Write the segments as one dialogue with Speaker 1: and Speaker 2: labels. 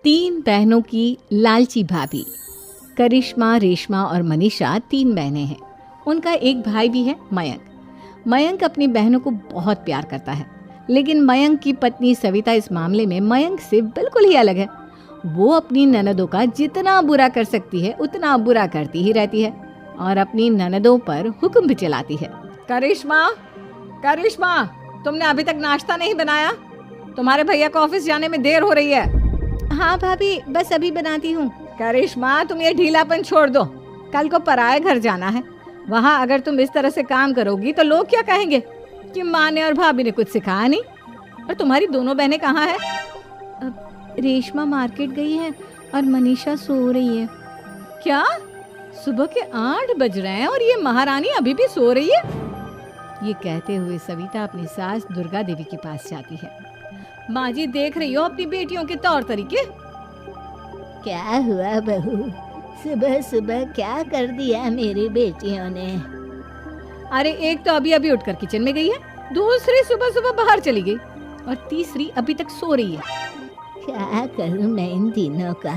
Speaker 1: तीन बहनों की लालची भाभी। करिश्मा, रेशमा और मनीषा तीन बहनें हैं। उनका एक भाई भी है, मयंक। मयंक अपनी बहनों को बहुत प्यार करता है, लेकिन मयंक की पत्नी सविता इस मामले में मयंक से बिल्कुल ही अलग है। वो अपनी ननदों का जितना बुरा कर सकती है उतना बुरा करती ही रहती है और अपनी ननदों पर हुक्म भी चलाती है। करिश्मा, करिश्मा, तुमने अभी तक नाश्ता नहीं बनाया? तुम्हारे भैया को ऑफिस जाने में देर हो रही है। हाँ भाभी, बस अभी बनाती हूँ। करिश्मा, तुम ये ढीलापन छोड़ दो। कल को पराये घर जाना है। वहाँ अगर तुम इस तरह से काम करोगी तो लोग क्या कहेंगे कि माँ ने और भाभी ने कुछ सिखाया नहीं। और तुम्हारी दोनों बहनें कहाँ हैं? रेशमा मार्केट गई है और मनीषा सो रही है। क्या? सुबह के 8 बज रहे हैं और ये महारानी अभी भी सो रही है? ये कहते हुए सविता अपनी सास दुर्गा देवी के पास जाती है। माँ जी, देख रही हो अपनी बेटियों के तौर तरीके?
Speaker 2: क्या हुआ बहू, सुबह सुबह क्या कर दिया मेरी बेटियों ने?
Speaker 1: अरे एक तो अभी अभी उठकर किचन में गई है, दूसरी सुबह सुबह बाहर चली गई और तीसरी अभी तक सो रही है।
Speaker 2: क्या करूं मैं इन तीनों का,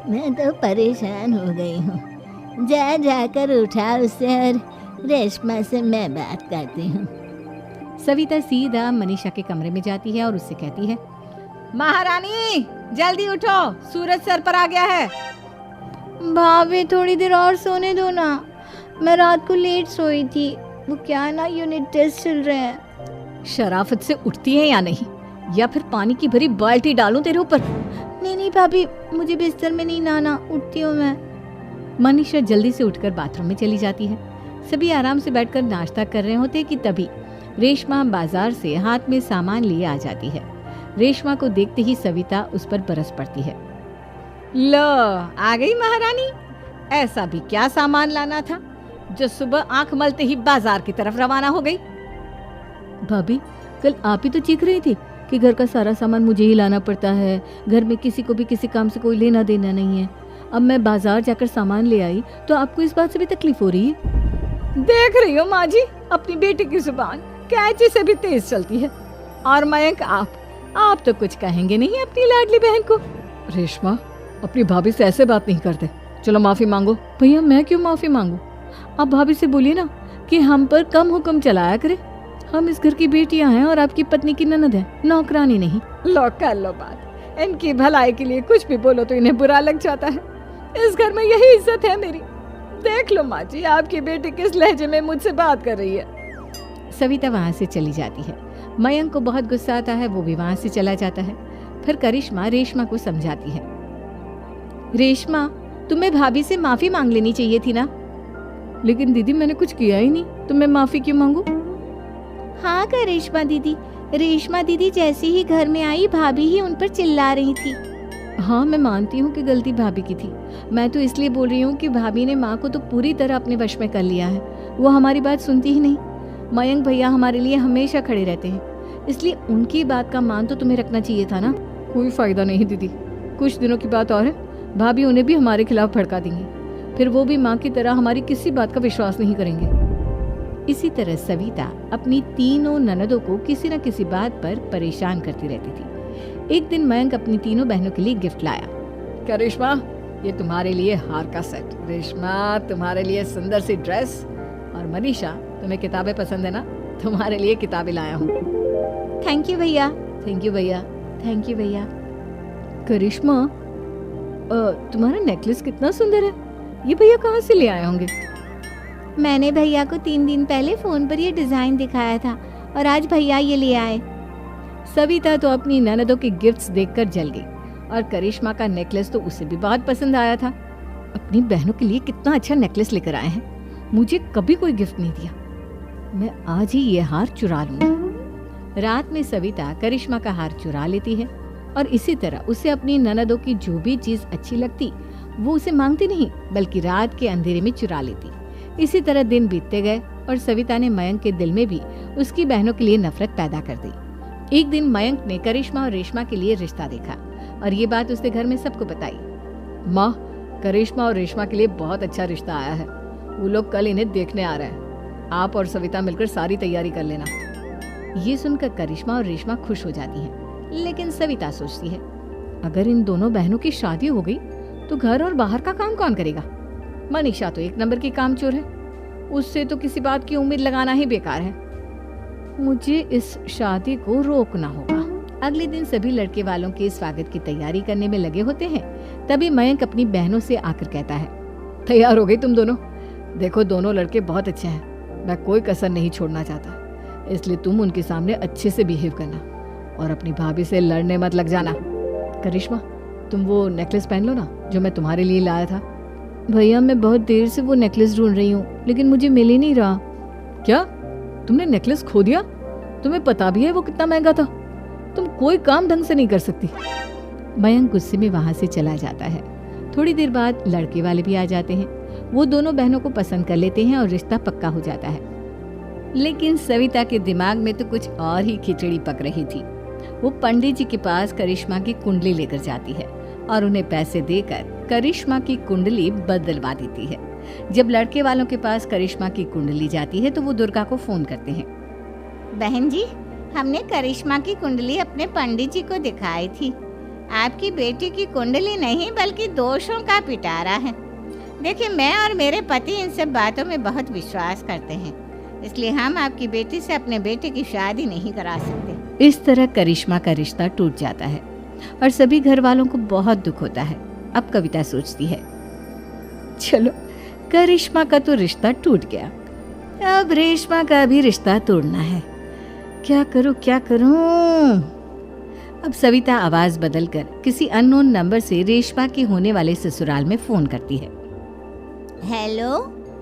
Speaker 2: मैं तो परेशान हो गई हूँ। जा जाकर उठा उसे और रेशमा से मैं बात करती हूँ।
Speaker 1: सविता सीधा मनीषा के कमरे में जाती है और उससे कहती है, महारानी जल्दी उठो, सूरज सर पर आ गया है।
Speaker 2: भाभी थोड़ी देर और सोने दो ना, मैं रात को लेट सोई थी। वो क्या ना, यूनिट टेस्ट चल रहे हैं।
Speaker 1: शराफत से उठती है या नहीं, या फिर पानी की भरी बाल्टी डालूं तेरे ऊपर?
Speaker 2: नहीं भाभी, मुझे बिस्तर में नहीं नहाना, उठती हूँ मैं।
Speaker 1: मनीषा जल्दी से उठकर बाथरूम में चली जाती है। सभी आराम से बैठकर नाश्ता कर रहे होते कि तभी रेशमा बाजार से हाथ में सामान लिए आ जाती है। रेशमा को देखते ही सविता उस पर बरस पड़ती है। लो, आ गई महारानी। ऐसा भी क्या सामान लाना था जो सुबह आंख मलते ही बाजार की तरफ रवाना हो गई?
Speaker 3: भाभी, कल आप ही तो चीख रही थी कि घर का सारा सामान मुझे ही लाना पड़ता है, घर में किसी को भी किसी काम से कोई लेना देना नहीं है। अब मैं बाजार जाकर सामान ले आई तो आपको इस बात से भी तकलीफ हो रही है?
Speaker 1: देख रही हो माँ जी, अपनी बेटी की जुबान कैंची से भी तेज चलती है। और मयंक, आप तो कुछ कहेंगे नहीं अपनी लाडली बहन को?
Speaker 3: रेशमा, अपनी भाभी से ऐसे बात नहीं करते। चलो माफी मांगो। भैया, मैं क्यों माफी मांगू? आप भाभी से बोलिए ना कि हम पर कम हुक्म चलाया करे। हम इस घर की बेटियां हैं और आपकी पत्नी की ननद है, नौकरानी नहीं।
Speaker 1: लो कर लो बात। इनकी भलाई के लिए कुछ भी बोलो तो इन्हें बुरा लग जाता है। इस घर में यही इज्जत है मेरी। देख लो माँ जी, आपकी बेटी किस लहजे में मुझसे बात कर रही है। सविता वहाँ से चली जाती है। मयंक को बहुत गुस्सा आता है, वो भी वहाँ से चला जाता है। फिर करिश्मा रेशमा को समझाती है। रेशमा, तुम्हें भाभी से माफी मांग लेनी चाहिए थी ना।
Speaker 3: लेकिन दीदी, मैंने कुछ किया ही नहीं, तो मैं माफी क्यों मांगू?
Speaker 2: हाँ करिश्मा दीदी, रेशमा दीदी जैसे ही घर में आई भाभी ही उन पर चिल्ला रही थी।
Speaker 3: हाँ, मैं मानती हूँ कि गलती भाभी की थी। मैं तो इसलिए बोल रही हूँ कि भाभी ने माँ को तो पूरी तरह अपने वश में कर लिया है। वो हमारी बात सुनती ही नहीं। मयंक भैया हमारे लिए हमेशा खड़े रहते हैं, इसलिए उनकी बात का मान तो तुम्हें रखना चाहिए था ना। कोई फायदा नहीं दीदी, कुछ दिनों की बात और है, भाभी उन्हें भी हमारे खिलाफ भड़का देंगी। फिर वो भी माँ की तरह हमारी किसी बात का विश्वास नहीं करेंगे।
Speaker 1: इसी तरह सविता अपनी तीनों ननदों को किसी न किसी बात पर परेशान करती रहती थी। एक दिन मयंक अपनी तीनों बहनों के लिए गिफ्ट लाया। करिश्मा, ये तुम्हारे लिए हार का सेट। रेशमा, तुम्हारे लिए सुंदर सी ड्रेस। और मनीषा, तुम्हें किताबें पसंद है ना, तुम्हारे लिए किताबें लाया हूँ।
Speaker 2: थैंक यू भैया।
Speaker 1: थैंक यू भैया।
Speaker 2: थैंक यू भैया।
Speaker 3: करिश्मा, तुम्हारा नेकलेस कितना सुंदर है। ये भैया कहाँ से ले आए होंगे?
Speaker 2: मैंने भैया को 3 दिन पहले फोन पर ये डिजाइन दिखाया था और आज भैया ये ले आए।
Speaker 1: सविता तो अपनी ननदों के गिफ्ट्स देखकर जल गई और करिश्मा का नेकलेस तो उसे भी बहुत पसंद आया था। अपनी बहनों के लिए कितना अच्छा नेकलेस लेकर आए हैं, मुझे कभी कोई गिफ्ट नहीं दिया। मैं आज ही ये हार चुरा लूंगी। रात में सविता करिश्मा का हार चुरा लेती है और इसी तरह उसे अपनी ननदों की जो भी चीज अच्छी लगती वो उसे मांगती नहीं, बल्कि रात के अंधेरे में चुरा लेती। इसी तरह दिन बीतते गए और सविता ने मयंक के दिल में भी उसकी बहनों के लिए नफरत पैदा कर दी। एक दिन मयंक ने करिश्मा और रेशमा के लिए रिश्ता देखा और ये बात उसने घर में सबको बताई।
Speaker 3: माँ, करिश्मा और रेशमा के लिए बहुत अच्छा रिश्ता आया है। वो लोग कल इन्हें देखने आ रहे हैं। आप और सविता मिलकर सारी तैयारी कर लेना।
Speaker 1: ये सुनकर करिश्मा और रेशमा खुश हो जाती हैं, लेकिन सविता सोचती है,
Speaker 3: अगर इन दोनों बहनों की शादी हो गई तो घर और बाहर का काम कौन करेगा? मनीषा तो एक नंबर की कामचोर है, उससे तो किसी बात की उम्मीद लगाना ही बेकार है। मुझे इस शादी को रोकना होगा। अगले दिन सभी लड़के वालों के स्वागत की तैयारी करने में लगे होते हैं। तभी मयंक अपनी बहनों से आकर कहता है, तैयार हो गई तुम दोनों? देखो दोनों लड़के बहुत अच्छे हैं, मैं कोई कसर नहीं छोड़ना चाहता, इसलिए तुम उनके सामने अच्छे से बिहेव करना और अपनी भाभी से लड़ने मत लग जाना। करिश्मा, तुम वो नेकलेस पहन लो ना जो मैं तुम्हारे लिए लाया था। भैया मैं बहुत देर से वो नेकलेस ढूंढ रही हूँ, लेकिन मुझे मिल ही नहीं रहा। क्या तुमने नेकलेस खो दिया? तुम्हें पता भी है वो कितना महंगा था? तुम कोई काम ढंग से नहीं कर सकती। मयंक गुस्से में वहां से चला जाता है। थोड़ी देर बाद लड़के वाले भी आ जाते हैं। वो दोनों बहनों को पसंद कर लेते हैं और रिश्ता पक्का हो जाता है। लेकिन सविता के दिमाग में तो कुछ और ही खिचड़ी पक रही थी। वो पंडित जी के पास करिश्मा की कुंडली लेकर जाती है और उन्हें पैसे देकर करिश्मा की कुंडली बदलवा देती है। जब लड़के वालों के पास करिश्मा की कुंडली जाती है तो वो दुर्गा को फोन करते हैं।
Speaker 2: बहन जी, हमने करिश्मा की कुंडली अपने पंडित जी को दिखाई थी। आपकी बेटी की कुंडली नहीं बल्कि दोषों का पिटारा है। देखिए, मैं और मेरे पति इन सब बातों में बहुत विश्वास करते हैं, इसलिए हम आपकी बेटी से अपने बेटे की शादी नहीं करा सकते।
Speaker 3: इस तरह करिश्मा का रिश्ता टूट जाता है और सभी घर वालों को बहुत दुख होता है। अब कविता सोचती है, चलो करिश्मा का तो रिश्ता टूट गया, अब रेशमा का भी रिश्ता तोड़ना है। क्या करूं? अब सविता आवाज बदलकर किसी अननोन नंबर से रेशमा के होने वाले ससुराल में फोन करती है।
Speaker 2: हेलो,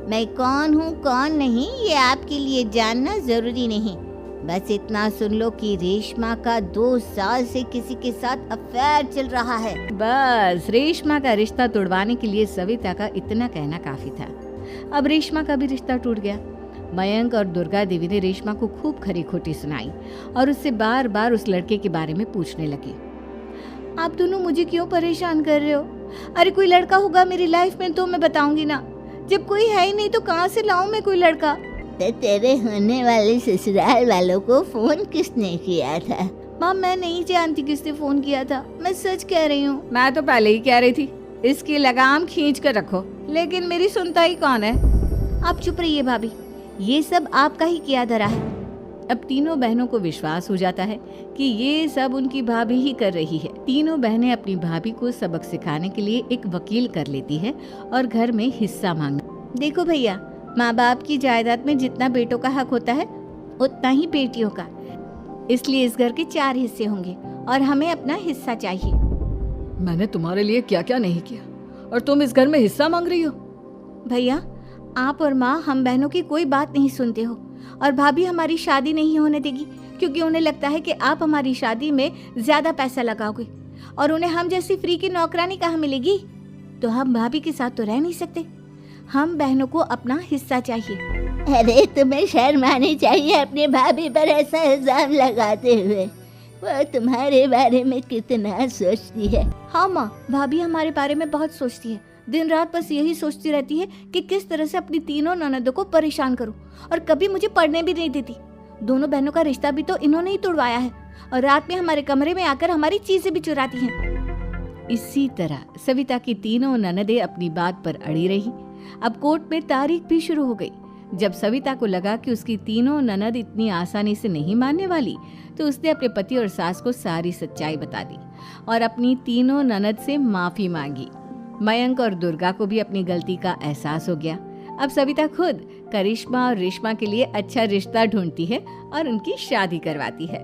Speaker 2: मैं कौन हूँ कौन नहीं ये आपके लिए जानना जरूरी नहीं। बस इतना सुन लो कि रेशमा का 2 साल से किसी के साथ अफेयर चल रहा है।
Speaker 3: बस रेशमा का रिश्ता तोड़वाने के लिए सविता का इतना कहना काफी था। अब रेशमा का भी रिश्ता टूट गया। मयंक और दुर्गा देवी ने रेशमा को खूब खरी खोटी सुनाई और उससे बार बार उस लड़के के बारे में पूछने लगी। आप दोनों मुझे क्यों परेशान कर रहे हो? अरे कोई लड़का होगा मेरी लाइफ में तो मैं बताऊंगी ना, जब कोई है ही नहीं तो कहाँ से लाऊं मैं कोई लड़का?
Speaker 2: तो तेरे होने वाले ससुराल वालों को फोन किसने किया था?
Speaker 3: माँ मैं नहीं जानती किसने फोन किया था, मैं सच कह रही हूँ। मैं तो पहले ही कह रही थी इसकी लगाम खींच कर रखो, लेकिन मेरी सुनता ही कौन है। आप चुप रहिए भाभी, ये सब आपका ही किया धरा है। अब तीनों बहनों को विश्वास हो जाता है कि ये सब उनकी भाभी ही कर रही है। तीनों बहनें अपनी भाभी को सबक सिखाने के लिए एक वकील कर लेती है और घर में हिस्सा मांगना। देखो भैया, माँ बाप की जायदाद में जितना बेटों का हक होता है उतना ही बेटियों का, इसलिए इस घर के 4 हिस्से होंगे और हमें अपना हिस्सा चाहिए। मैंने तुम्हारे लिए क्या क्या नहीं किया और तुम इस घर में हिस्सा मांग रही हो? भैया, आप और माँ हम बहनों की कोई बात नहीं सुनते हो और भाभी हमारी शादी नहीं होने देगी क्योंकि उन्हें लगता है कि आप हमारी शादी में ज्यादा पैसा लगाओगे और उन्हें हम जैसी फ्री की नौकरानी कहाँ मिलेगी। तो हम भाभी के साथ तो रह नहीं सकते, हम बहनों को अपना हिस्सा चाहिए।
Speaker 2: अरे तुम्हें शर्म आनी चाहिए अपने भाभी पर ऐसा इल्जाम लगाते हुए। वो तुम्हारे बारे में कितना सोचती है।
Speaker 3: हाँ माँ, भाभी हमारे बारे में बहुत सोचती है, दिन रात बस यही सोचती रहती है कि किस तरह से अपनी तीनों ननदों को परेशान करूं और कभी मुझे पढ़ने भी नहीं देती। दोनों बहनों का रिश्ता भी तो इन्होंने ही तोड़वाया है और रात में हमारे कमरे में आकर हमारी चीजें भी चुराती हैं। इसी तरह सविता की तीनों ननदें अपनी बात पर अड़ी रही। अब कोर्ट में तारीख भी शुरू हो गई। जब सविता को लगा कि उसकी तीनों ननद इतनी आसानी से नहीं मानने वाली, तो उसने अपने पति और सास को सारी सच्चाई बता दी और अपनी तीनों ननद से माफी मांगी। मयंक और दुर्गा को भी अपनी गलती का एहसास हो गया। अब सविता खुद करिश्मा और रेशमा के लिए अच्छा रिश्ता ढूंढती है और उनकी शादी करवाती है।